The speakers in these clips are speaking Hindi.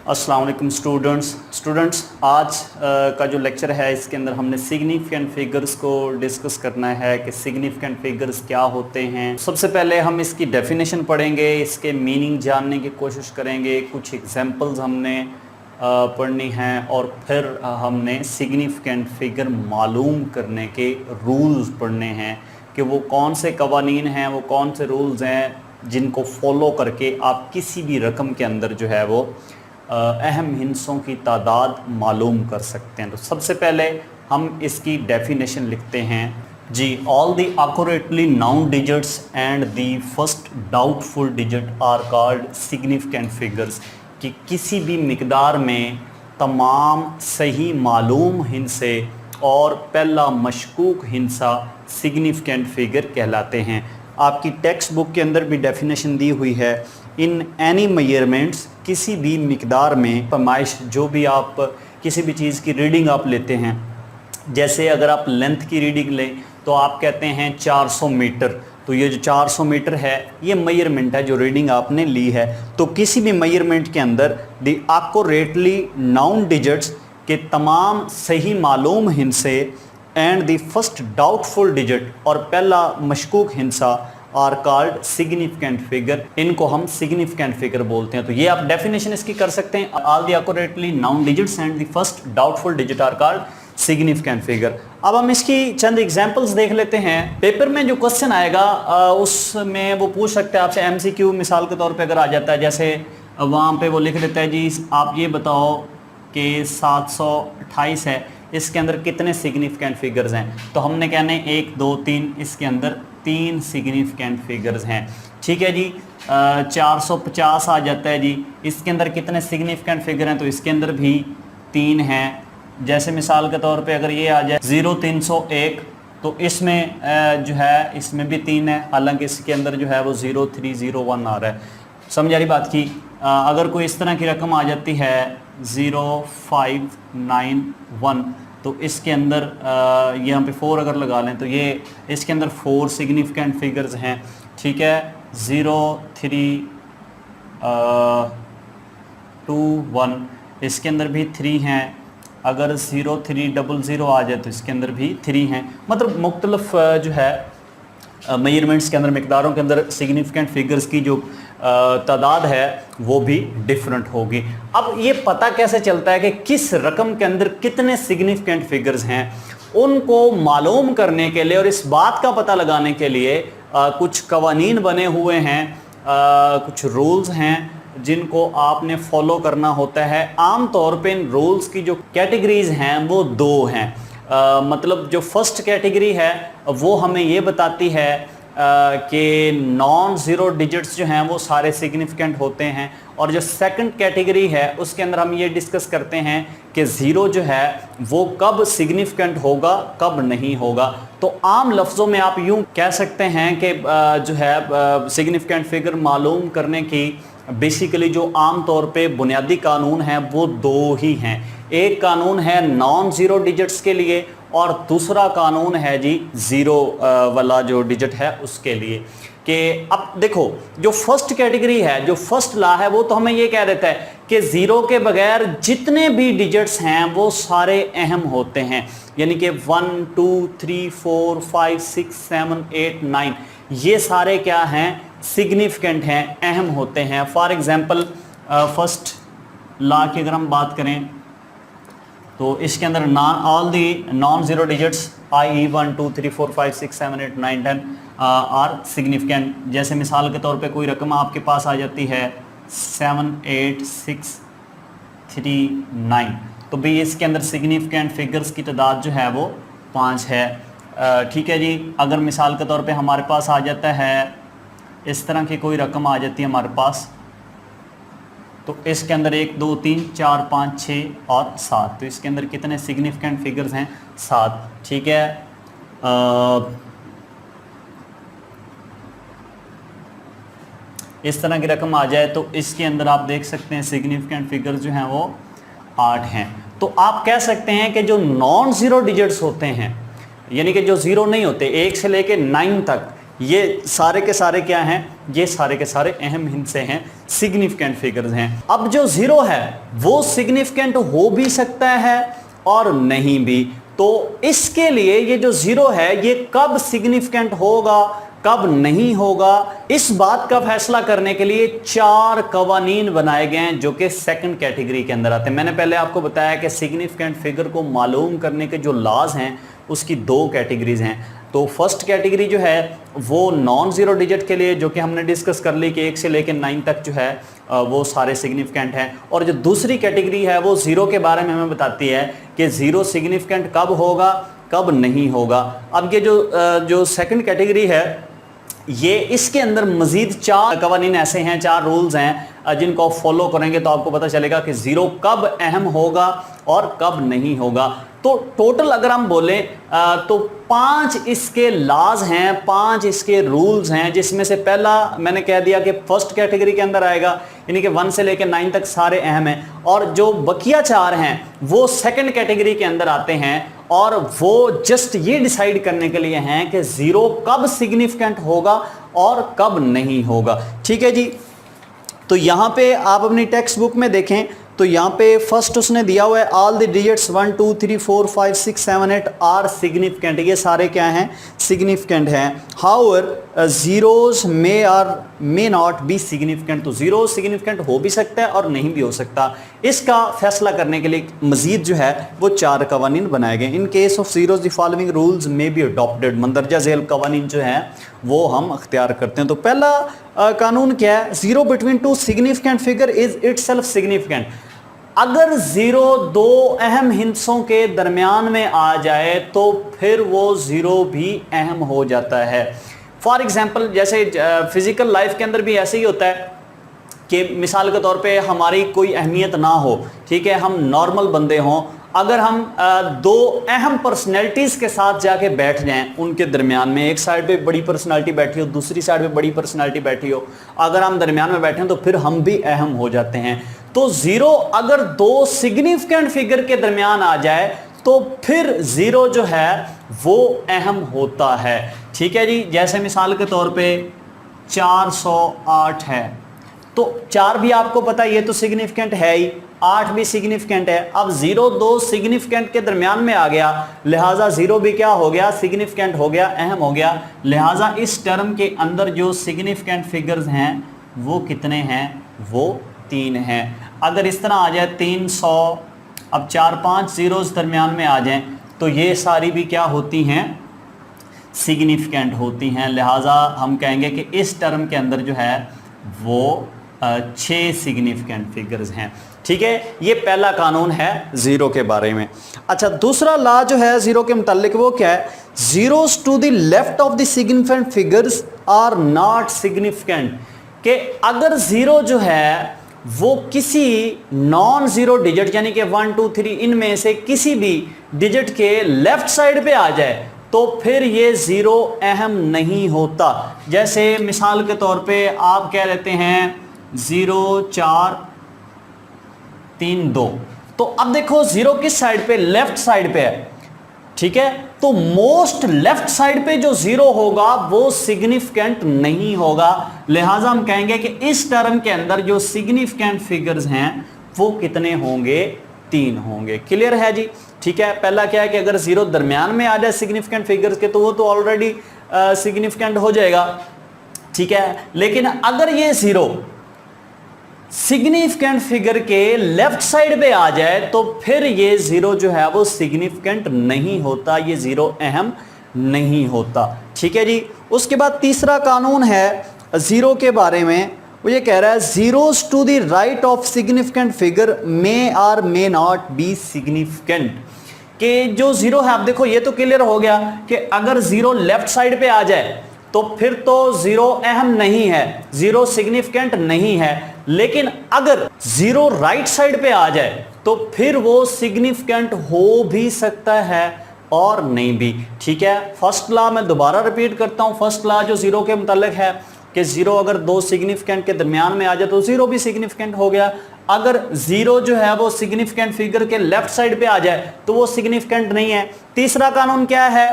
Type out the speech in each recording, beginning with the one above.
अस्सलाम वालेकुम स्टूडेंट्स आज का जो लेक्चर है इसके अंदर हमने सिग्निफिकेंट फिगर्स को डिस्कस करना है कि सिग्निफिकेंट फिगर्स क्या होते हैं। सबसे पहले हम इसकी डेफिनेशन पढ़ेंगे, इसके मीनिंग जानने की कोशिश करेंगे, कुछ एग्जांपल्स हमने पढ़नी हैं और फिर हमने सिग्निफिकेंट फिगर मालूम करने के रूल्स पढ़ने हैं कि वो कौन से कवानीन हैं, वो कौन से रूल्स हैं जिनको फॉलो करके आप किसी भी रकम के अंदर जो है वो अहम हिस्सों की तादाद मालूम कर सकते हैं। तो सबसे पहले हम इसकी डेफिनेशन लिखते हैं जी। All the accurately known digits and the first doubtful digit are called significant figures, कि किसी भी मिकदार में तमाम सही मालूम हिस्से और पहला मशकूक हिस्सा सिग्निफिकेंट फिगर कहलाते हैं। आपकी टेक्स्ट बुक के अंदर भी डेफिनेशन दी हुई है। इन एनी मेजरमेंट्स, किसी भी मिकदार में पैमाइश, जो भी आप किसी भी चीज़ की रीडिंग आप लेते हैं, जैसे अगर आप लेंथ की रीडिंग लें तो आप कहते हैं 400 मीटर, तो ये जो 400 मीटर है ये मेजरमेंट है जो रीडिंग आपने ली है। तो किसी भी मेजरमेंट के अंदर द एक्यूरेटली नाउन डिजिट्स के तमाम सही मालूम हिस्से and the first doubtful digit और पहला मशकूक हिस्सा आर कॉल्ड सिग्निफिकेंट फिगर, इनको हम सिग्निफिकेंट फिगर बोलते हैं। तो ये आप डेफिनेशन इसकी कर सकते हैं। All the accurately known digits and the first doubtful digit are called significant figure. अब हम इसकी चंद एग्जांपल्स देख लेते हैं। पेपर में जो क्वेश्चन आएगा उसमें वो पूछ सकते हैं आपसे एमसीक्यू, मिसाल के तौर पे अगर आ जाता है, जैसे वहाँ पे वो लिख देता है जी आप ये बताओ कि 728 है, इसके अंदर कितने सिग्निफिकेंट फिगर्स हैं। तो हमने कहने 1 2 3, इसके अंदर 3 सिग्निफिकेंट फिगर्स हैं। ठीक है जी। 450 आ जाता है जी, इसके अंदर कितने सिग्निफिकेंट फिगर हैं, तो इसके अंदर भी 3 हैं। जैसे मिसाल के तौर पे अगर ये आ जाए 0301, तो इसमें जो है इसमें भी 3 है, हालांकि इसके अंदर जो है वो 0301 आ रहा है। समझ आ रही बात की। अगर कोई इस तरह की रकम आ जाती है 0591, तो इसके अंदर यहाँ पे 4 अगर लगा लें तो ये इसके अंदर 4 सिग्निफिकेंट फिगर्स हैं। ठीक है। 0321, इसके अंदर भी 3 हैं। अगर 0300 आ जाए तो इसके अंदर भी 3 हैं। मतलब मुख्तलिफ जो है मेजरमेंट्स के अंदर, मिकदारों के अंदर सिग्निफिकेंट फिगर्स की जो तादाद है वो भी डिफरेंट होगी। अब ये पता कैसे चलता है कि किस रकम के अंदर कितने सिग्निफिकेंट फिगर्स हैं, उनको मालूम करने के लिए और इस बात का पता लगाने के लिए कुछ कवानीन बने हुए हैं, कुछ रूल्स हैं जिनको आपने फॉलो करना होता है। आम तौर पे इन रूल्स की जो कैटेगरीज हैं वो 2 हैं। मतलब जो फर्स्ट कैटेगरी है वो हमें ये बताती है कि नॉन ज़ीरो डिजिट्स जो हैं वो सारे सिग्निफिकेंट होते हैं, और जो सेकंड कैटेगरी है उसके अंदर हम ये डिस्कस करते हैं कि ज़ीरो जो है वो कब सिग्निफिकेंट होगा, कब नहीं होगा। तो आम लफ्ज़ों में आप यूँ कह सकते हैं कि जो है सिग्निफिकेंट फिगर मालूम करने की बेसिकली जो आम तौर पे बुनियादी कानून हैं वो 2 ही हैं। एक कानून है नॉन ज़ीरो डिजिट्स के लिए और दूसरा कानून है जी ज़ीरो वाला जो डिजिट है उसके लिए। कि अब देखो जो फर्स्ट कैटेगरी है, जो फर्स्ट लॉ है, वो तो हमें ये कह देता है कि ज़ीरो के बगैर जितने भी डिजिट्स हैं वो सारे अहम होते हैं। यानी कि 1 2 3 4 5 6 7 8 9 ये सारे क्या हैं, सिग्निफिकेंट हैं, अहम होते हैं। फॉर एग्जांपल फर्स्ट लॉ की अगर हम बात करें तो इसके अंदर all the non zero digits i.e. 1 2 3 4 5 6 7 8 9 10 are significant. जैसे मिसाल के तौर पे कोई रकम आपके पास आ जाती है 78639, तो भी इसके अंदर सिग्निफिकेंट फिगर्स की तादाद जो है वो 5 है। ठीक है जी। अगर मिसाल के तौर पे हमारे पास आ जाता है इस तरह की कोई रकम आ जाती है हमारे पास, तो इसके अंदर 1 2 3 4 5 6 और 7, तो इसके अंदर कितने सिग्निफिकेंट फिगर्स हैं, 7। ठीक है। इस तरह की रकम आ जाए तो इसके अंदर आप देख सकते हैं सिग्निफिकेंट फिगर्स जो हैं वो 8 हैं। तो आप कह सकते हैं कि जो नॉन ज़ीरो डिजिट्स होते हैं, यानी कि जो ज़ीरो नहीं होते, 1 से लेके 9 तक, ये सारे के सारे क्या हैं, ये सारे के सारे अहम हिस्से हैं, सिग्निफिकेंट फिगर्स हैं। अब जो जीरो है वो सिग्निफिकेंट हो भी सकता है और नहीं भी। तो इसके लिए ये जो जीरो है ये कब सिग्निफिकेंट होगा कब नहीं होगा, इस बात का फैसला करने के लिए 4 कवानीन बनाए गए हैं जो कि सेकंड कैटेगरी के अंदर आते हैं। मैंने पहले आपको बताया कि सिग्निफिकेंट फिगर को मालूम करने के जो लॉज हैं उसकी 2 कैटेगरीज हैं। तो फर्स्ट कैटेगरी जो है वो नॉन जीरो डिजिट के लिए, जो कि हमने डिस्कस कर ली कि 1 से लेकर 9 तक जो है वो सारे सिग्निफिकेंट हैं। और जो दूसरी कैटेगरी है वो जीरो के बारे में हमें बताती है कि जीरो सिग्निफिकेंट कब होगा कब नहीं होगा। अब ये जो सेकंड कैटेगरी है ये इसके अंदर मजीद 4 कवानीन ऐसे हैं, 4 रूल्स हैं जिनको आप फॉलो करेंगे तो आपको पता चलेगा कि जीरो कब अहम होगा और कब नहीं होगा। तो टोटल अगर हम बोलें तो 5 इसके लॉज हैं, 5 इसके रूल्स हैं, जिसमें से पहला मैंने कह दिया कि फर्स्ट कैटेगरी के अंदर आएगा, यानी कि 1 से लेकर 9 तक सारे अहम हैं। और जो बकिया 4 हैं वो सेकंड कैटेगरी के अंदर आते हैं और वो जस्ट ये डिसाइड करने के लिए हैं कि जीरो कब सिग्निफिकेंट होगा और कब नहीं होगा। ठीक है जी। तो यहां पे आप अपनी टेक्स्ट बुक में देखें तो यहाँ पे फर्स्ट उसने दिया हुआ है all the digits 1 2 3 4 5 6 7 8 are significant, ये सारे क्या हैं सिग्निफिकेंट हैं। However zeros may not be significant, तो जीरो सिग्निफिकेंट हो भी सकता है और नहीं भी हो सकता। इसका फैसला करने के लिए मजीद जो है वो 4 कवानीन बनाए गए। In case of zeros the following rules may be adopted, मंदरजा झेल कवानीन जो है वो हम अख्तियार करते हैं। तो पहला कानून क्या है, zero between 2 significant figure is itself significant. अगर जीरो 2 अहम हिस्सों के दरमियान में आ जाए तो फिर वो जीरो भी अहम हो जाता है। फॉर एग्जाम्पल जैसे फिजिकल लाइफ के अंदर भी ऐसे ही होता है कि मिसाल के तौर पे हमारी कोई अहमियत ना हो, ठीक है, हम नॉर्मल बंदे हों, अगर हम 2 अहम पर्सनैलिटीज़ के साथ जाके बैठ जाएं उनके दरमियान में, एक साइड पे बड़ी पर्सनैलिटी बैठी हो दूसरी साइड पे बड़ी पर्सनैलिटी बैठी हो, अगर हम दरमियान में बैठे हैं तो फिर हम भी अहम हो जाते हैं। तो जीरो अगर 2 सिग्निफिकेंट फिगर के दरमियान आ जाए तो फिर जीरो जो है वो अहम होता है। ठीक है जी। जैसे मिसाल के तौर पे 408 है तो 4 भी आपको पता है ये तो सिग्निफिकेंट है ही, 8 भी सिग्निफिकेंट है। अब 0 2 सिग्निफिकेंट के दरमियान में आ गया, लिहाजा जीरो भी क्या हो गया सिग्निफिकेंट हो गया, अहम हो गया। लिहाजा इस टर्म के अंदर जो सिग्निफिकेंट फिगर्स हैं वो कितने हैं, वो 3 हैं। अगर इस तरह आ जाए 300, अब 4-5 जीरोस दरमियान में आ जाएं तो ये सारी भी क्या होती हैं सिग्निफिकेंट होती हैं। लिहाजा हम कहेंगे कि इस टर्म के अंदर जो है वो 6 सिग्निफिकेंट फिगर्स हैं। ठीक है, ये पहला कानून है जीरो के बारे में। अच्छा, दूसरा लॉ जो है जीरो के मुतालिक वो क्या है, zeros to the left of the significant figures are not significant, कि अगर जीरो जो है वो किसी नॉन जीरो डिजिट यानी कि 1 2 3 इनमें से किसी भी डिजिट के लेफ्ट साइड पे आ जाए तो फिर ये जीरो अहम नहीं होता। जैसे मिसाल के तौर पे आप कह लेते हैं 0 4 3 2, तो अब देखो जीरो किस साइड पे, लेफ्ट साइड पे है। ठीक है, तो मोस्ट लेफ्ट साइड पे जो जीरो होगा वो सिग्निफिकेंट नहीं होगा। लिहाजा हम कहेंगे कि इस टर्म के अंदर जो सिग्निफिकेंट फिगर्स हैं वो कितने होंगे, 3 होंगे। क्लियर है जी। ठीक है, पहला क्या है कि अगर जीरो दरमियान में आ जाए सिग्निफिकेंट फिगर्स के तो वो तो ऑलरेडी सिग्निफिकेंट हो जाएगा। ठीक है, लेकिन अगर ये जीरो सिग्निफिकेंट फिगर के लेफ्ट साइड पे आ जाए तो फिर ये जीरो जो है वो सिग्निफिकेंट नहीं होता, ये जीरो अहम नहीं होता। ठीक है जी। उसके बाद तीसरा कानून है जीरो के बारे में, वो ये कह रहा है zeros to the right of significant figure may are may not be significant, कि जो जीरो है, आप देखो ये तो क्लियर हो गया कि अगर जीरो लेफ्ट साइड पे आ जाए तो फिर तो जीरो अहम नहीं है, जीरो सिग्निफिकेंट नहीं है। लेकिन अगर जीरो राइट साइड पे आ जाए तो फिर वो सिग्निफिकेंट हो भी सकता है और नहीं भी। ठीक है, फर्स्ट लॉ मैं दोबारा रिपीट करता हूं। फर्स्ट लॉ जो जीरो के मुतालिक है कि जीरो अगर 2 सिग्निफिकेंट के दरमियान में आ जाए तो जीरो भी सिग्निफिकेंट हो गया। अगर जीरो जो है वो सिग्निफिकेंट फिगर के लेफ्ट साइड पे आ जाए तो वो सिग्निफिकेंट नहीं है। तीसरा कानून क्या है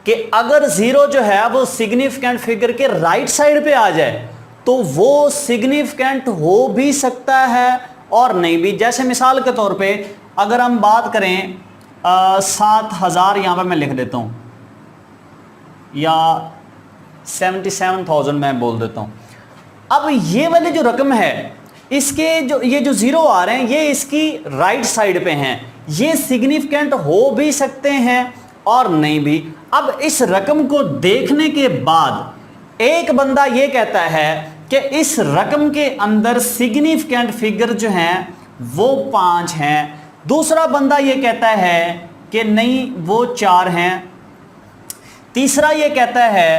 कि कि अगर जीरो जो है वो सिग्निफिकेंट फिगर के राइट साइड पे आ जाए तो वो सिग्निफिकेंट हो भी सकता है और नहीं भी। जैसे मिसाल के तौर पे अगर हम बात करें 7,000, यहां पर मैं लिख देता हूं, या 77,000 मैं बोल देता हूं। अब ये वाली जो रकम है, इसके जो ये जो जीरो आ रहे हैं ये इसकी राइट साइड पे हैं, ये सिग्निफिकेंट हो भी सकते हैं और नहीं भी। अब इस रकम को देखने के बाद एक बंदा ये कहता है कि इस रकम के अंदर सिग्निफिकेंट फिगर जो हैं वो 5 हैं, दूसरा बंदा ये कहता है कि नहीं वो 4 हैं, तीसरा ये कहता है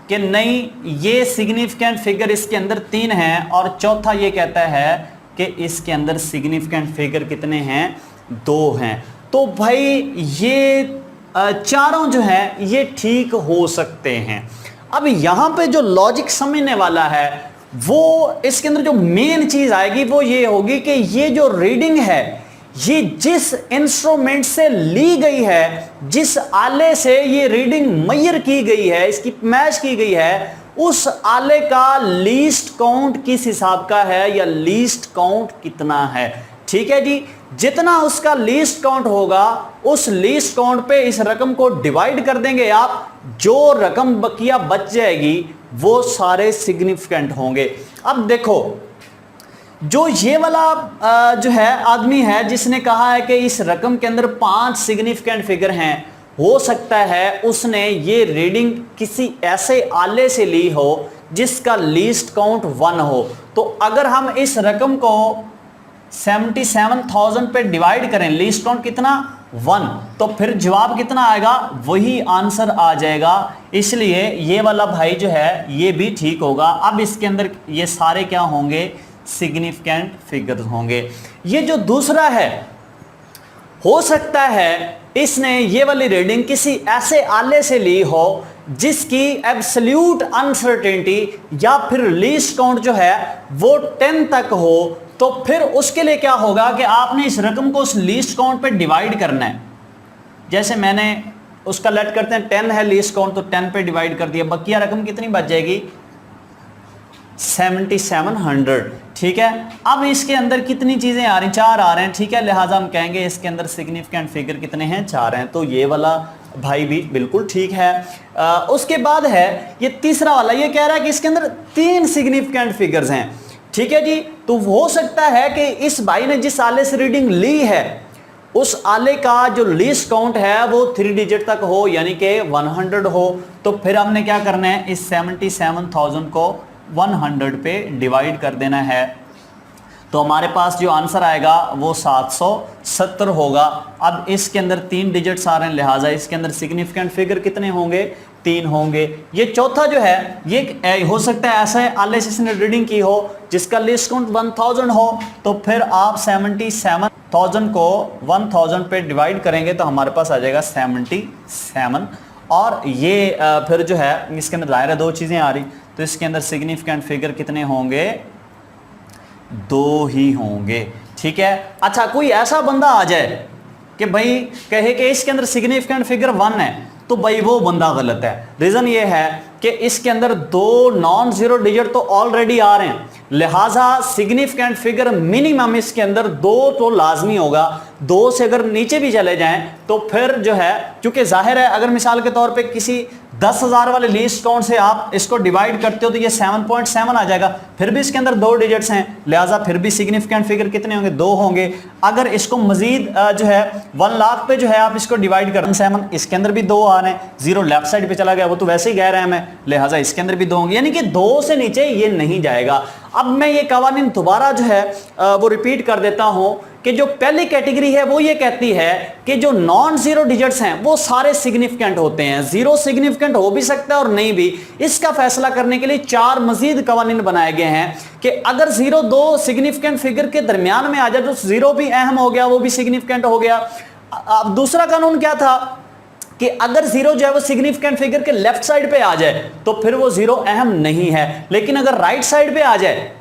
कि नहीं ये सिग्निफिकेंट फिगर इसके अंदर 3 हैं, और चौथा ये कहता है कि इसके अंदर सिग्निफिकेंट फिगर कितने हैं, 2 हैं। तो भाई ये चारों जो हैं ये ठीक हो सकते हैं। अब यहां पे जो लॉजिक समझने वाला है वो इसके अंदर जो मेन चीज आएगी वो ये होगी कि ये जो रीडिंग है ये जिस इंस्ट्रूमेंट से ली गई है, जिस आले से ये रीडिंग मेजर की गई है, इसकी मैच की गई है, उस आले का लीस्ट काउंट किस हिसाब का है या लीस्ट काउंट कितना है। ठीक है जी, जितना उसका लीस्ट काउंट होगा उस लीस्ट काउंट पे इस रकम को डिवाइड कर देंगे आप, जो रकम बकिया बच जाएगी वो सारे सिग्निफिकेंट होंगे। अब देखो जो ये वाला जो है आदमी है जिसने कहा है कि इस रकम के अंदर 5 सिग्निफिकेंट फिगर हैं, हो सकता है उसने ये रीडिंग किसी ऐसे आले से ली हो जिसका लीस्ट काउंट 1 हो। तो अगर हम इस रकम को 77,000 पे डिवाइड करें, लीस्ट काउंट कितना 1, तो फिर जवाब कितना आएगा, वही आंसर आ जाएगा। इसलिए ये वाला भाई जो है ये भी ठीक होगा। अब इसके अंदर ये सारे क्या होंगे, सिग्निफिकेंट फिगर्स होंगे। ये जो दूसरा है, हो सकता है इसने ये वाली रीडिंग किसी ऐसे आले से ली हो जिसकी एब्सोल्यूट अनसर्टेनिटी या फिर लीस्ट काउंट जो है वो 10 तक हो। तो फिर उसके लिए क्या होगा कि आपने इस रकम को उस लीस्ट काउंट पे डिवाइड करना है। जैसे मैंने उसका लेट करते हैं 10 है लीस्ट काउंट, तो 10 पे डिवाइड कर दिया, बकिया रकम कितनी बच जाएगी, 7700। ठीक है, अब इसके अंदर कितनी चीजें आ रही हैं, 4 आ रहे हैं। ठीक है, लिहाजा हम कहेंगे इसके अंदर सिग्निफिकेंट फिगर कितने हैं, 4 हैं। तो ये वाला भाई भी बिल्कुल ठीक है। उसके बाद है ये तीसरा वाला, ये कह रहा है कि इसके अंदर 3 सिग्निफिकेंट फिगर्स हैं। ठीक है जी, तो हो सकता है कि इस भाई ने जिस आले से रीडिंग ली है उस आले का जो लीस्ट काउंट है वो 3 डिजिट तक हो, यानी कि 100 हो। तो फिर हमने क्या करना है, इस 77,000 को 100 पे डिवाइड कर देना है। तो हमारे पास जो आंसर आएगा वो 770 होगा। अब इसके अंदर 3 डिजिट्स आ रहे हैं, लिहाजा इसके अंदर सिग्निफिकेंट फिगर कितने होंगे, 3 होंगे। ये चौथा जो है ये हो सकता है ऐसा आले से इसने रीडिंग की हो जिसका लिस्ट काउंट 1000 हो। तो फिर आप 77,000 को 1000 पे डिवाइड करेंगे तो हमारे पास आ जाएगा 77। और ये फिर जो है इसके अंदर दायरा 2 चीज़ें आ रही, तो इसके अंदर सिग्निफिकेंट फिगर कितने होंगे, 2 ही होंगे। ठीक है, अच्छा कोई ऐसा बंदा आ जाए कि भाई कहे कि इसके अंदर सिग्निफिकेंट फिगर 1 है, तो भाई वो बंदा गलत है। रीजन ये है कि इसके अंदर 2 नॉन जीरो डिजिट तो ऑलरेडी आ रहे हैं, लिहाजा सिग्निफिकेंट फिगर मिनिमम इसके अंदर 2 तो लाजमी होगा। 2 से अगर नीचे भी चले जाएं तो फिर जो है, क्योंकि जाहिर है अगर मिसाल के तौर पे किसी 10,000 वाले लीस्ट काउंट से आप इसको डिवाइड करते हो तो ये 7.7 आ जाएगा, फिर भी इसके अंदर 2 डिजिट्स हैं, लिहाजा फिर भी सिग्निफिकेंट फिगर कितने होंगे, 2 होंगे। अगर इसको मजीद जो है 1 लाख पे जो है आप इसको डिवाइड कर 7, इसके अंदर भी 2 आ रहे हैं, 0 लेफ्ट साइड पे चला गया, वो तो वैसे ही गैर अहम है, लिहाजा इसके अंदर भी 2 होंगे, यानी कि 2 से नीचे ये नहीं जाएगा। अब मैं ये कवानीन दोबारा जो है वो रिपीट कर देता हूं कि जो पहली कैटेगरी है वो ये कहती है कि जो नॉन जीरो डिजिट्स हैं वो सारे सिग्निफिकेंट होते हैं, 0 सिग्निफिकेंट हो भी सकता है और नहीं भी। इसका फैसला करने के लिए 4 मजीद कवानीन बनाए गए हैं कि अगर 0 2 सिग्निफिकेंट फिगर के दरमियान में आ जाए तो 0 भी अहम हो गया, वो भी सिग्निफिकेंट हो गया। अब दूसरा कानून क्या था कि अगर 0 जो है वो सिग्निफिकेंट फिगर के लेफ्ट साइड पे आ जाए तो फिर वो 0 अहम नहीं है, लेकिन अगर राइट साइड पे आ जाए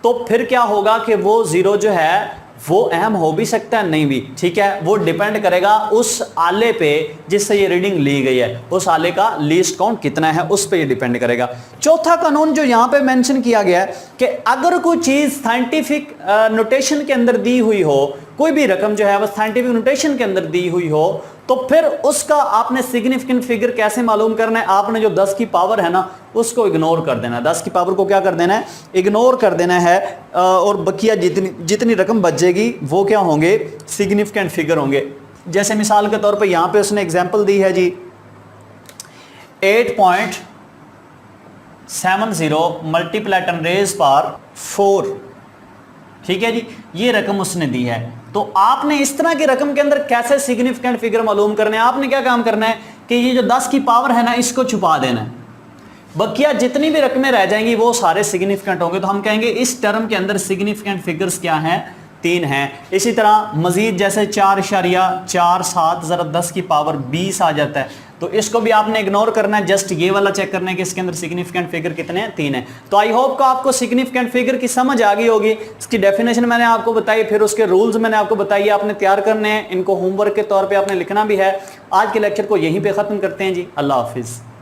तो फिर क्या होगा कि वो 0 जो है वो अहम हो भी सकता है, नहीं भी, ठीक है, वो डिपेंड करेगा उस आले पे जिससे ये रीडिंग ली गई है, उस आले का लीस्ट काउंट कितना है उस पे ये डिपेंड करेगा। चौथा कानून जो यहां पे मेंशन किया गया है कि अगर कोई चीज साइंटिफिक नोटेशन के अंदर दी हुई हो, कोई भी रकम जो है वो साइंटिफिक नोटेशन के अंदर दी हुई हो, तो फिर उसका आपने सिग्निफिकेंट फिगर कैसे मालूम करना है? आपने जो 10 की पावर है ना उसको इग्नोर कर देना है। 10 की पावर को क्या कर देना है? इग्नोर कर देना है, और बकिया जितनी रकम बचेगी वो क्या होंगे? सिग्निफिकेंट फिगर होंगे। जैसे मिसाल के तौर पे यहां पे उसने एग्जांपल दी है जी 8.70 मल्टीप्लाई 10 रेज़ पावर 4, ठीक है जी, ये रकम उसने दी है। तो आपने इस तरह की रकम के अंदर कैसे सिग्निफिकेंट फिगर मालूम करने हैं? आपने क्या काम करना है कि ये जो 10 की पावर है ना इसको छुपा देना है, बकिया जितनी भी रकमें रह जाएंगी वो सारे सिग्निफिकेंट होंगे। तो हम कहेंगे इस टर्म के अंदर सिग्निफिकेंट फिगर्स क्या हैं? 3 हैं। इसी तरह मजीद जैसे 4.47 जरा 10 की पावर 20 आ जाता है, तो इसको भी आपने इग्नोर करना है, जस्ट ये वाला चेक करना है कि इसके अंदर सिग्निफिकेंट फिगर कितने हैं? 3 है। तो आई होप को आपको सिग्निफिकेंट फिगर की समझ आ गई होगी। इसकी डेफिनेशन मैंने आपको बताई, फिर उसके रूल्स मैंने आपको बताइए, आपने तैयार करने हैं, इनको होमवर्क के तौर पे आपने लिखना भी है। आज के लेक्चर को यहीं पे खत्म करते हैं जी। अल्लाह हाफिज।